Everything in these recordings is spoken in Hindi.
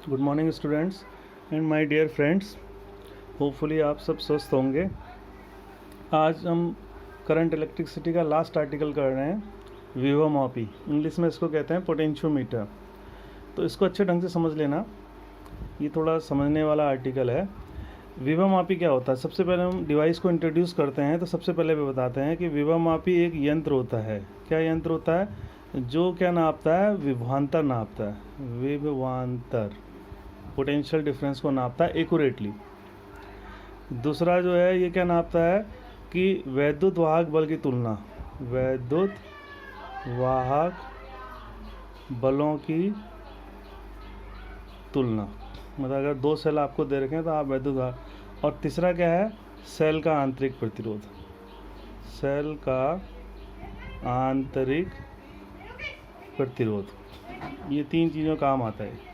Good morning students and my dear friends. Hopefully आप सब स्वस्थ होंगे। आज हम करंट इलेक्ट्रिसिटी का लास्ट आर्टिकल कर रहे हैं, विवोमापी। इंग्लिश में इसको कहते हैं पोटेंशियोमीटर। तो इसको अच्छे ढंग से समझ लेना, ये थोड़ा समझने वाला आर्टिकल है। विवोमापी क्या होता है? सबसे पहले हम डिवाइस को इंट्रोड्यूस करते हैं तो सबसे पहले भी बताते हैं कि विवोमापी एक यंत्र होता है। क्या यंत्र होता है? जो क्या नापता है? विभवांतर नापता है। विभवांतर पोटेंशियल डिफरेंस को नापता है एक्यूरेटली। दूसरा जो है ये क्या नापता है कि वैद्युत वाहक बल की तुलना, वैद्युत वाहक बलों की तुलना, मतलब अगर दो सेल आपको दे रखे हैं तो आप वैद्युत वाहक। और तीसरा क्या है? सेल का आंतरिक प्रतिरोध, सेल का आंतरिक प्रतिरोध। ये तीन चीज़ों काम आता है।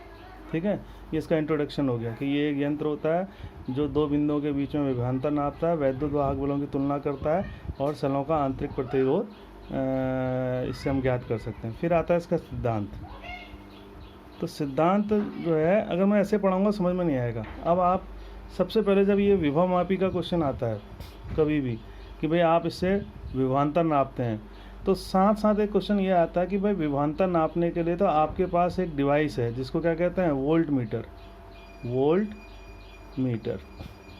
ठीक है, ये इसका इंट्रोडक्शन हो गया कि ये एक यंत्र होता है जो दो बिंदुओं के बीच में विभवांतर नापता है, वैद्युत वाहक बलों की तुलना करता है और सेलों का आंतरिक प्रतिरोध इससे हम ज्ञात कर सकते हैं। फिर आता है इसका सिद्धांत। तो सिद्धांत जो है अगर मैं ऐसे पढ़ाऊँगा समझ में नहीं आएगा। अब आप सबसे पहले जब ये विभवमापी का क्वेश्चन आता है कभी भी कि भाई आप इससे विभवांतर नापते हैं, तो साथ साथ एक क्वेश्चन ये आता है कि भाई विभवांतर नापने के लिए तो आपके पास एक डिवाइस है जिसको क्या कहते हैं? Volt meter. वोल्ट मीटर,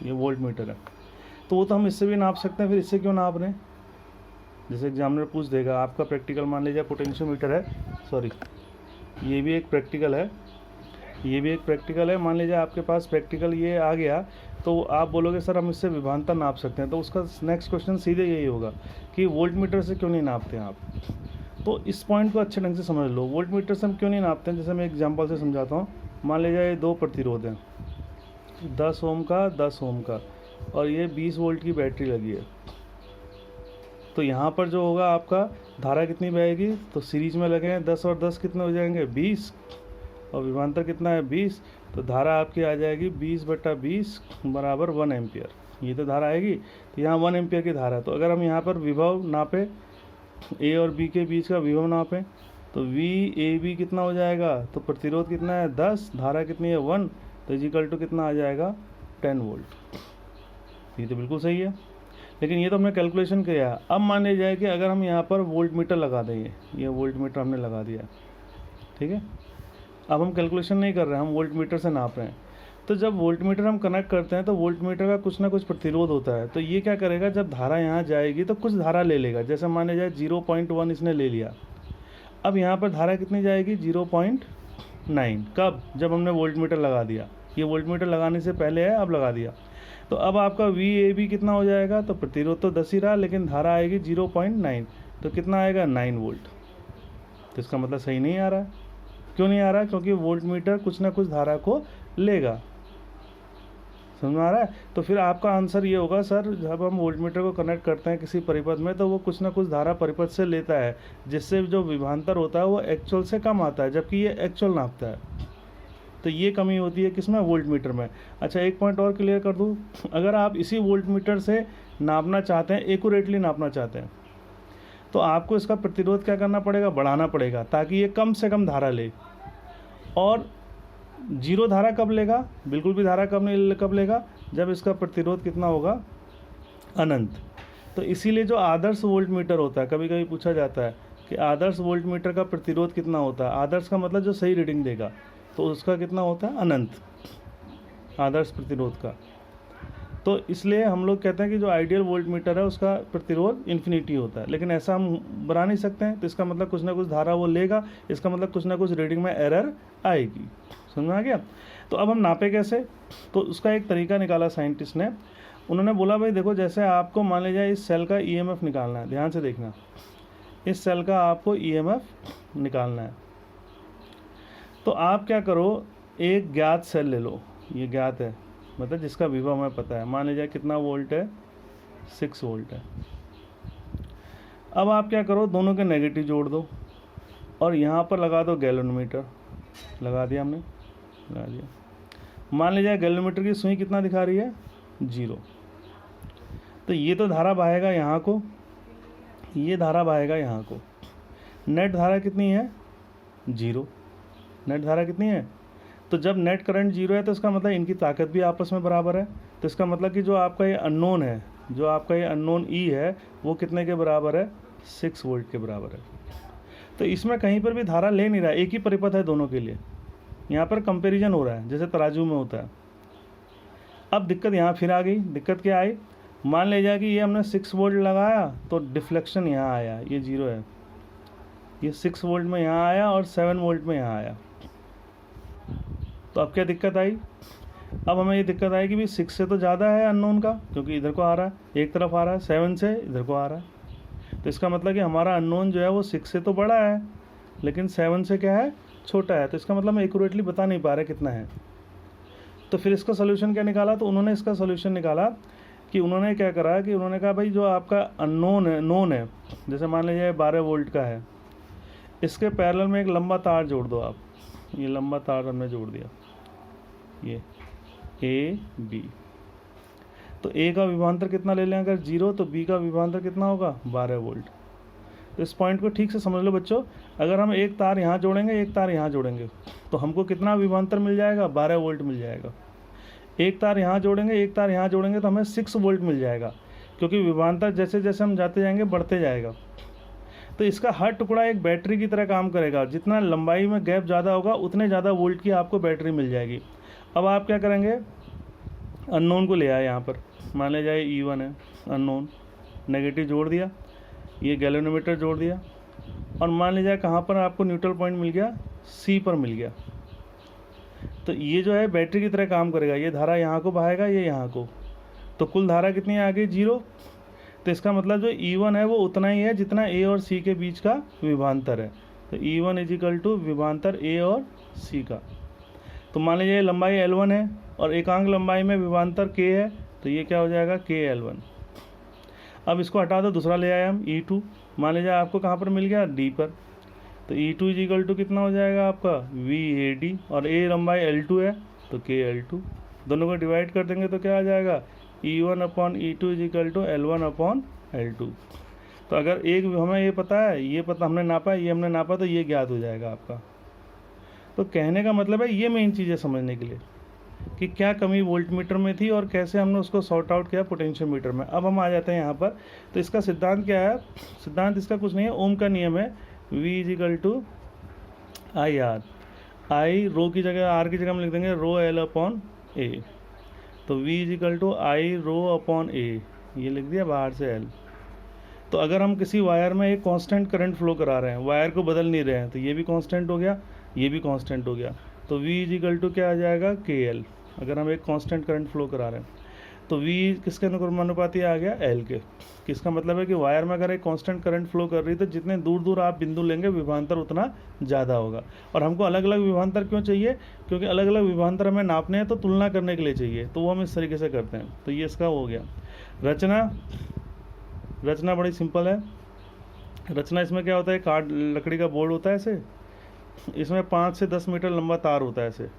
ये वोल्ट मीटर है। तो वो तो हम इससे भी नाप सकते हैं, फिर इससे क्यों नाप रहे हैं? जैसे एग्जामिनर पूछ देगा, आपका प्रैक्टिकल मान लीजिए पोटेंशियोमीटर है, सॉरी ये भी एक प्रैक्टिकल है, ये भी एक प्रैक्टिकल है। मान लीजिए आपके पास प्रैक्टिकल ये आ गया तो आप बोलोगे सर हम इससे विभवांतर नाप सकते हैं, तो उसका नेक्स्ट क्वेश्चन सीधे यही होगा कि वोल्ट मीटर से क्यों नहीं नापते हैं आप। तो इस पॉइंट को अच्छे ढंग से समझ लो, वोल्ट मीटर से हम क्यों नहीं नापते हैं। जैसे मैं एग्जांपल से समझाता हूँ। मान लीजिए ये दो प्रतिरोध हैं, 10 ओम का 10 ओम का, और ये 20 वोल्ट की बैटरी लगी है। तो यहाँ पर जो होगा आपका धारा कितनी बहेगी? तो सीरीज में लगे हैं 10 और 10 कितने हो जाएंगे? 20, और विभवांतर कितना है? 20। तो धारा आपकी आ जाएगी 20/20 बराबर 1 एम्पियर। ये तो धारा आएगी। तो यहाँ 1 एम्पियर की धारा है। तो अगर हम यहाँ पर विभव नापें, ए और बी के बीच का विभव नापें, तो वी ए बी कितना हो जाएगा? तो प्रतिरोध कितना है? 10, धारा कितनी है? 1, तो इजिकल टू कितना आ जाएगा? 10 वोल्ट। ये तो बिल्कुल सही है, लेकिन ये तो हमने कैलकुलेशन किया है। अब मान लीजिए कि अगर हम यहाँ पर वोल्ट मीटर लगा देंगे, ये वोल्ट मीटर हमने लगा दिया, ठीक है। अब हम कैलकुलेशन नहीं कर रहे हैं, हम वोल्ट मीटर से नाप रहे हैं। तो जब वोल्ट मीटर हम कनेक्ट करते हैं तो वोल्ट मीटर का कुछ ना कुछ प्रतिरोध होता है। तो ये क्या करेगा, जब धारा यहाँ जाएगी तो कुछ धारा ले लेगा। जैसे मान लीजिए 0.1 इसने ले लिया। अब यहाँ पर धारा कितनी जाएगी? 0.9। कब? जब हमने वोल्ट मीटर लगा दिया। ये वोल्ट मीटर लगाने से पहले है, अब लगा दिया। तो अब आपका वी ए बी कितना हो जाएगा? तो प्रतिरोध तो 10 ही रहा, लेकिन धारा आएगी 0.9। तो कितना आएगा? 9 वोल्ट। तो इसका मतलब सही नहीं आ रहा है। क्यों नहीं आ रहा? क्योंकि वोल्ट मीटर कुछ ना कुछ धारा को लेगा। समझ में आ रहा है? तो फिर आपका आंसर ये होगा, सर जब हम वोल्ट मीटर को कनेक्ट करते हैं किसी परिपथ में तो वो कुछ ना कुछ धारा परिपथ से लेता है, जिससे जो विभवांतर होता है वो एक्चुअल से कम आता है, जबकि ये एक्चुअल नापता है। तो ये कमी होती है किसमें? वोल्ट मीटर में। अच्छा, एक पॉइंट और क्लियर कर दूँ, अगर आप इसी वोल्ट मीटर से नापना चाहते हैं, एक्यूरेटली नापना चाहते हैं, तो आपको इसका प्रतिरोध क्या करना पड़ेगा? बढ़ाना पड़ेगा, ताकि ये कम से कम धारा ले। और जीरो धारा कब लेगा? बिल्कुल भी धारा कब लेगा? जब इसका प्रतिरोध कितना होगा? अनंत। तो इसीलिए जो आदर्श वोल्ट मीटर होता है, कभी कभी पूछा जाता है कि आदर्श वोल्ट मीटर का प्रतिरोध कितना होता है। आदर्श का मतलब जो सही रीडिंग देगा, तो उसका कितना होता है? अनंत, आदर्श प्रतिरोध का। तो इसलिए हम लोग कहते हैं कि जो आइडियल वोल्ट मीटर है उसका प्रतिरोध इन्फिनिटी होता है, लेकिन ऐसा हम बना नहीं सकते हैं। तो इसका मतलब कुछ ना कुछ धारा वो लेगा, इसका मतलब कुछ ना कुछ रीडिंग में एरर आएगी। समझ में आ गया? तो अब हम नापे कैसे? तो उसका एक तरीका निकाला साइंटिस्ट ने। उन्होंने बोला भाई देखो, जैसे आपको मान लीजिए इस सेल का ईएमएफ निकालना है, ध्यान से देखना, इस सेल का आपको ईएमएफ निकालना है। तो आप क्या करो, एक ज्ञात सेल ले लो, ये ज्ञात है, मतलब जिसका विभव हमें पता है। मान लीजिए कितना वोल्ट है? 6 वोल्ट है। अब आप क्या करो, दोनों के नेगेटिव जोड़ दो और यहाँ पर लगा दो गैल्वेनोमीटर। लगा दिया हमने, लगा दिया। मान लीजिए गैल्वेनोमीटर की सुई कितना दिखा रही है? 0। तो ये तो धारा बहेगा यहाँ को, ये धारा बहेगा यहाँ को। नेट धारा कितनी है? 0। नेट धारा कितनी है? तो जब नेट करंट जीरो है तो इसका मतलब इनकी ताकत भी आपस में बराबर है। तो इसका मतलब कि जो आपका ये अननोन है, जो आपका ये अननोन ई है, वो कितने के बराबर है? 6 वोल्ट के बराबर है। तो इसमें कहीं पर भी धारा ले नहीं रहा है, एक ही परिपथ है दोनों के लिए। यहाँ पर कंपैरिजन हो रहा है जैसे तराजू में होता है। अब दिक्कत यहाँ फिर आ गई। दिक्कत क्या आई? मान लीजिए कि ये हमने 6 वोल्ट लगाया तो डिफ्लेक्शन यहाँ आया, ये जीरो है, ये 6 वोल्ट में यहाँ आया और 7 वोल्ट में यहाँ आया। तो अब क्या दिक्कत आई? अब हमें ये दिक्कत आई कि भाई 6 से तो ज़्यादा है अननोन का, क्योंकि इधर को आ रहा है, एक तरफ आ रहा है, 7 से इधर को आ रहा है। तो इसका मतलब कि हमारा अननोन जो है वो 6 से तो बड़ा है, लेकिन 7 से क्या है? छोटा है। तो इसका मतलब हम एक्यूरेटली बता नहीं पा रहे कितना है। तो फिर इसका सोल्यूशन क्या निकाला? तो उन्होंने इसका सोल्यूशन निकाला कि उन्होंने क्या करा कि उन्होंने कहा भाई जो आपका अननोन है, नोन है, जैसे मान लीजिए 12 वोल्ट का है, इसके पैरेलल में एक लंबा तार जोड़ दो आप। ये लंबा तार हमने जोड़ दिया, ये ए बी। तो ए का विभवांतर कितना ले लें अगर 0, तो बी का विभवांतर कितना होगा? 12 वोल्ट। तो इस पॉइंट को ठीक से समझ लो बच्चों। अगर हम एक तार यहाँ जोड़ेंगे, एक तार यहाँ जोड़ेंगे, तो हमको कितना विभवांतर मिल जाएगा? 12 वोल्ट मिल जाएगा। एक तार यहाँ जोड़ेंगे, एक तार यहाँ जोड़ेंगे तो हमें 6 वोल्ट मिल जाएगा, क्योंकि विभवांतर जैसे जैसे हम जाते जाएंगे बढ़ते जाएगा। तो इसका हर टुकड़ा एक बैटरी की तरह काम करेगा। जितना लंबाई में गैप ज़्यादा होगा उतने ज़्यादा वोल्ट की आपको बैटरी मिल जाएगी। अब आप क्या करेंगे? अननोन को ले आए यहाँ पर, मान लिया जाए E1 है अननोन, नेगेटिव जोड़ दिया, ये गैल्वेनोमीटर जोड़ दिया, और मान लीजिए कहाँ पर आपको न्यूट्रल पॉइंट मिल गया? C पर मिल गया। तो ये जो है बैटरी की तरह काम करेगा। ये धारा यहाँ को बहाएगा, ये यहाँ को, तो कुल धारा कितनी आ गई? 0। तो इसका मतलब जो E1 है वो उतना ही है जितना A और C के बीच का विभवांतर है। तो E1 इजिकल टू विभवांतर A और C का। तो मान लीजिए लंबाई L1 है और एकांक लंबाई में विभवांतर K है, तो ये क्या हो जाएगा? KL1। अब इसको हटा दो, दूसरा ले आए हम E2। मान लीजिए आपको कहाँ पर मिल गया? D पर। तो E2 इजिकल टू कितना हो जाएगा आपका? VAD, और A लंबाई L2 है तो KL2। दोनों को डिवाइड कर देंगे तो क्या आ जाएगा? E1 upon E2 is equal to L1 upon L2। तो अगर एक हमें ये पता है, ये पता हमने नापा है, ये हमने नापा, तो ये ज्ञात हो जाएगा आपका। तो कहने का मतलब है ये मेन चीज़ें समझने के लिए कि क्या कमी वोल्ट मीटर में थी और कैसे हमने उसको सॉर्ट आउट किया पोटेंशियल मीटर में। अब हम आ जाते हैं यहाँ पर। तो इसका सिद्धांत क्या है? सिद्धांत इसका कुछ नहीं है, ओम का नियम है। V is equal to IR, I rho की जगह, R की जगह हम लिख देंगे रो L अपॉन A। तो V is equal to I rho upon A, ये लिख दिया बाहर से L। तो अगर हम किसी वायर में एक कांस्टेंट करंट फ्लो करा रहे हैं, वायर को बदल नहीं रहे हैं, तो ये भी कांस्टेंट हो गया, ये भी कांस्टेंट हो गया। तो V इजिकल टू क्या आ जाएगा? KL। अगर हम एक कांस्टेंट करंट फ्लो करा रहे हैं तो V किसके अनुपाती आ गया? L के। किसका मतलब है कि वायर में अगर एक कांस्टेंट करंट फ्लो कर रही है तो जितने दूर दूर आप बिंदु लेंगे विभवांतर उतना ज़्यादा होगा। और हमको अलग अलग विभवांतर क्यों चाहिए? क्योंकि अलग अलग विभवांतर हमें नापने हैं तो तुलना करने के लिए चाहिए, तो वो हम इस तरीके से करते हैं। तो ये इसका हो गया। रचना बड़ी सिंपल है। रचना इसमें क्या होता है? काट लकड़ी का बोर्ड होता है ऐसे, इसमें 5 से 10 मीटर लंबा तार होता है ऐसे,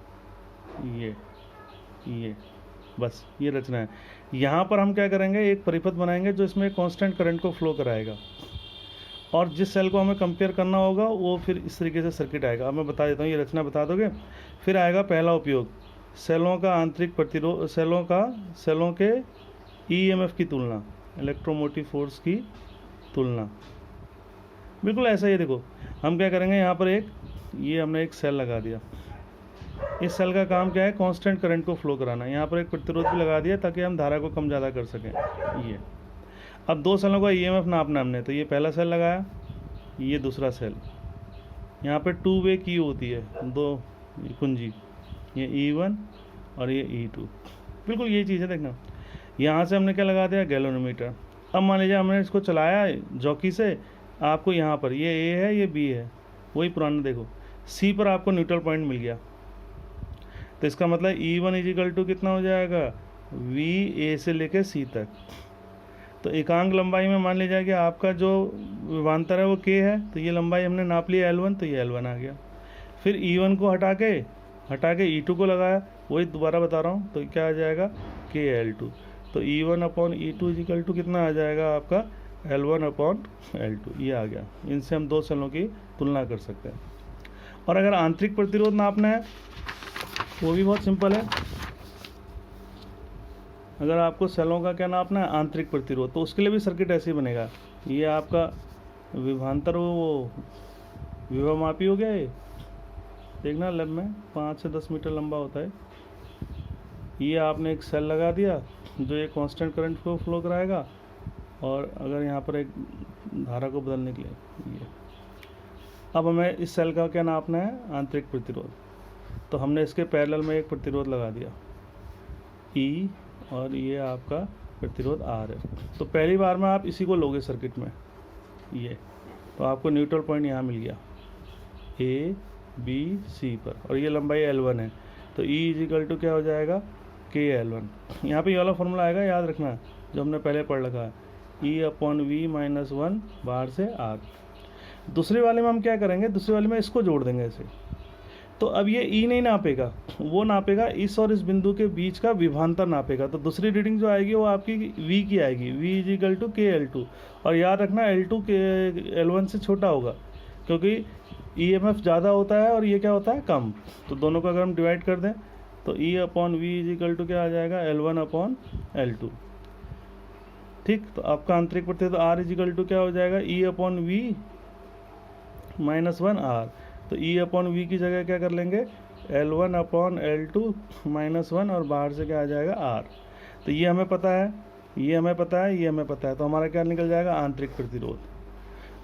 ये बस ये रचना है। यहाँ पर हम क्या करेंगे? एक परिपथ बनाएंगे जो इसमें कांस्टेंट करंट को फ्लो कराएगा, और जिस सेल को हमें कंपेयर करना होगा वो फिर इस तरीके से सर्किट आएगा। अब मैं बता देता हूँ, ये रचना बता दोगे। फिर आएगा पहला उपयोग, सेलों का आंतरिक प्रतिरोध, सेलों के EMF की तुलना, इलेक्ट्रोमोटिव फोर्स की तुलना। बिल्कुल ऐसा ही देखो, हम क्या करेंगे? यहाँ पर ये हमने एक सेल लगा दिया। इस सेल का काम क्या है? कांस्टेंट करंट को फ्लो कराना। यहाँ पर एक प्रतिरोध भी लगा दिया ताकि हम धारा को कम ज़्यादा कर सकें। ये अब 2 सेलों का EMF नापना हमने, तो ये पहला सेल लगाया, ये दूसरा सेल। यहाँ पे 2 वे की होती है, 2 कुंजी, ये E1 और ये E2। बिल्कुल यही चीज़ है, देखना। यहाँ से हमने क्या लगा दिया? गैल्वेनोमीटर। अब मान लीजिए हमने इसको चलाया जॉकी से, आपको यहाँ पर ये A है, ये B है, वही पुराना देखो। C पर आपको न्यूट्रल पॉइंट मिल गया, तो इसका मतलब E1 इजिकल टू कितना हो जाएगा? VA से लेकर C तक। तो एकांक लंबाई में मान लीजिए कि आपका जो विभवांतर है वो K है, तो ये लंबाई हमने नाप लिया L1, तो ये L1 आ गया। फिर E1 को हटा के E2 को लगाया, वही दोबारा बता रहा हूँ, तो क्या आ जाएगा? KL2। तो E1 upon E2 is equal to कितना आ जाएगा आपका? L1 अपॉन L2, ये आ गया। इनसे हम 2 सेलों की तुलना कर सकते हैं। और अगर आंतरिक प्रतिरोध नापना है वो भी बहुत सिंपल है। अगर आपको सेलों का क्या नापना है, आंतरिक प्रतिरोध, तो उसके लिए भी सर्किट ऐसे ही बनेगा। ये आपका विभवांतर वो विभवमापी हो गया। ये देखना लैब में 5 से 10 मीटर लंबा होता है। ये आपने एक सेल लगा दिया जो एक कांस्टेंट करंट को फ्लो कराएगा, और अगर यहाँ पर एक धारा को बदलने के लिए ये। अब हमें इस सेल का क्या नापना है, आंतरिक प्रतिरोध। तो हमने इसके पैरेलल में एक प्रतिरोध लगा दिया E, और ये आपका प्रतिरोध R है। तो पहली बार में आप इसी को लोगे सर्किट में, ये तो आपको न्यूट्रल पॉइंट यहाँ मिल गया A B C पर, और ये लंबाई L1 है। तो E इजिकल टू क्या हो जाएगा, KL1। यहाँ पे ये वाला फॉर्मूला आएगा, याद रखना, जो हमने पहले पढ़ रखा है, E/V-1 बाहर से R। दूसरे वाले में हम क्या करेंगे, दूसरे वाले में इसको जोड़ देंगे ऐसे। तो अब ये E नहीं नापेगा, वो नापेगा इस और इस बिंदु के बीच का विभवांतर नापेगा। तो दूसरी रीडिंग जो आएगी वो आपकी V की आएगी, V इजिकल टू KL2। और याद रखना L2 L1 से छोटा होगा, क्योंकि EMF ज़्यादा होता है और ये क्या होता है, कम। तो दोनों को अगर हम डिवाइड कर दें तो E/V इजिकल टू क्या आ जाएगा, L1/L2। ठीक, तो आपका आंतरिक प्रतिरोध R इजिकल टू क्या हो जाएगा, E/V-1R। तो E/V की जगह क्या कर लेंगे, L1/L2-1, और बाहर से क्या आ जाएगा, R। तो ये हमें पता है, ये हमें पता है, ये हमें पता है, तो हमारा क्या निकल जाएगा, आंतरिक प्रतिरोध।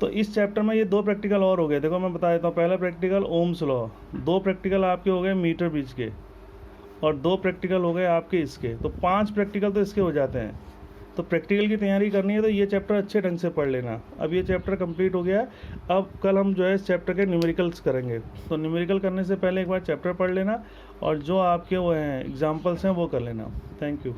तो इस चैप्टर में ये 2 प्रैक्टिकल और हो गए। देखो मैं बता देता हूँ, पहला प्रैक्टिकल ओम्स लॉ, 2 प्रैक्टिकल आपके हो गए मीटर बीच के, और 2 प्रैक्टिकल हो गए आपके इसके। तो 5 प्रैक्टिकल तो इसके हो जाते हैं। तो प्रैक्टिकल की तैयारी करनी है तो ये चैप्टर अच्छे ढंग से पढ़ लेना। अब ये चैप्टर कंप्लीट हो गया है। अब कल हम जो है इस चैप्टर के न्यूमेरिकल्स करेंगे। तो न्यूमेरिकल करने से पहले एक बार चैप्टर पढ़ लेना, और जो आपके वो हैं एग्जाम्पल्स हैं वो कर लेना। Thank you.